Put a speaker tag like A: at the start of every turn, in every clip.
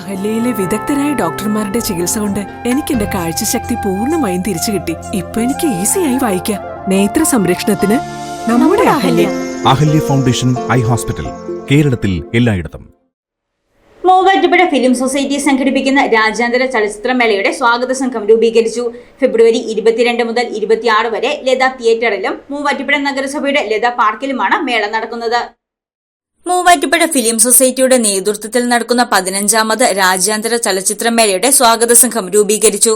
A: അഹല്യയിലെ വിദഗ്ധരായ ഡോക്ടർമാരുടെ ചികിത്സ കൊണ്ട് എനിക്ക് എന്റെ കാഴ്ചശക്തി പൂർണ്ണമായും തിരിച്ചു കിട്ടി. ഇപ്പൊ എനിക്ക് ഈസിയായി വായിക്കാം. നേത്ര സംരക്ഷണത്തിന് നമ്മുടെ Ahalya.
B: Ahalya foundation eye hospital, കേരളത്തിൽ എല്ലായിടത്തും.
C: മൂവാറ്റുപുഴ ഫിലിം സൊസൈറ്റി സംഘടിപ്പിക്കുന്ന രാജ്യാന്തര ചലച്ചിത്രമേളയുടെ സ്വാഗത സംഘം രൂപീകരിച്ചു. ഫെബ്രുവരി 22 മുതൽ 26 വരെ ലത തിയേറ്ററിലും മൂവാറ്റുപുഴ നഗരസഭയുടെ ലത പാർക്കിലുമാണ് മേള നടക്കുന്നത്. മൂവാറ്റുപുഴ ഫിലിം സൊസൈറ്റിയുടെ നേതൃത്വത്തിൽ നടക്കുന്ന 15ാമത് രാജ്യാന്തര ചലച്ചിത്രമേളയുടെ സ്വാഗത സംഘം രൂപീകരിച്ചു.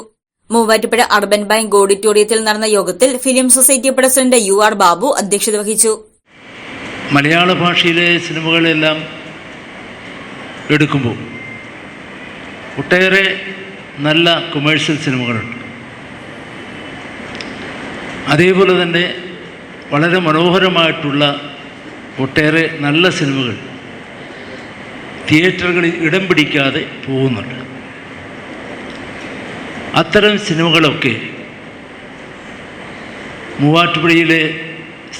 C: മൂവാറ്റുപുഴ അർബൻ ബാങ്ക് ഓഡിറ്റോറിയത്തിൽ നടന്ന യോഗത്തിൽ film society president UR Babu അധ്യക്ഷത വഹിച്ചു.
D: മലയാള ഭാഷയിലെ സിനിമകളെല്ലാം എടുക്കുമ്പോൾ ഒട്ടേറെ നല്ല കൊമേഴ്ഷ്യൽ സിനിമകളുണ്ട്. അതേപോലെ തന്നെ വളരെ മനോഹരമായിട്ടുള്ള ഒട്ടേറെ നല്ല സിനിമകൾ തിയേറ്ററുകളിൽ ഇടം പിടിക്കാതെ പോകുന്നുണ്ട്. അത്തരം സിനിമകളൊക്കെ മൂവാറ്റുപുഴയിലെ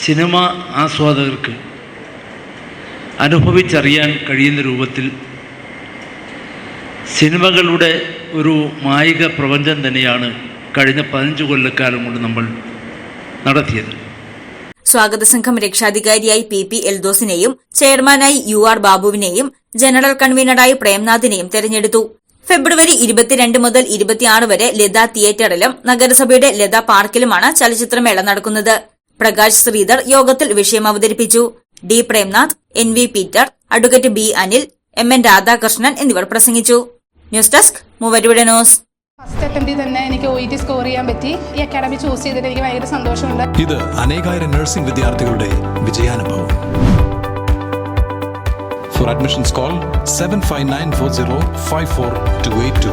D: സിനിമ ആസ്വാദകർക്ക് അനുഭവിച്ചറിയാൻ കഴിയുന്ന രൂപത്തിൽ സിനിമകളുടെ ഒരു മായിക പ്രപഞ്ചം തന്നെയാണ് കഴിഞ്ഞ 15 കൊല്ലക്കാലം കൊണ്ട് നമ്മൾ നടത്തിയത്.
C: സ്വാഗത സംഘം രക്ഷാധികാരിയായി PP എൽദോസിനെയും ചെയർമാനായി UR ബാബുവിനെയും ജനറൽ കൺവീനറായി പ്രേംനാഥിനെയും തെരഞ്ഞെടുത്തു. ഫെബ്രുവരി 22 മുതൽ 26 വരെ ലത തിയേറ്ററിലും നഗരസഭയുടെ ലത പാർക്കിലുമാണ് ചലച്ചിത്രമേള നടക്കുന്നത്. പ്രകാശ് ശ്രീധർ യോഗത്തിൽ വിഷയം അവതരിപ്പിച്ചു. D Premnath, NV Peter, advocate B Anil, MN Radhakrishnan എന്നിവർ പ്രസംഗിച്ചു. News desk Muvattupuzha news.
E: First അറ്റംപ്റ്റിൽ തന്നെ എനിക്ക് OET സ്കോർ ചെയ്യാൻ പറ്റി. ഈ അക്കാഡമി ചൂസ് ചെയ്തിട്ട് എനിക്ക് ഭയങ്കര സന്തോഷമുണ്ട്.
F: ഇത് അനേകായിരം നഴ്സിംഗ് വിദ്യാർത്ഥികളുടെ വിജയാനുഭവം. For admissions call 7594054282.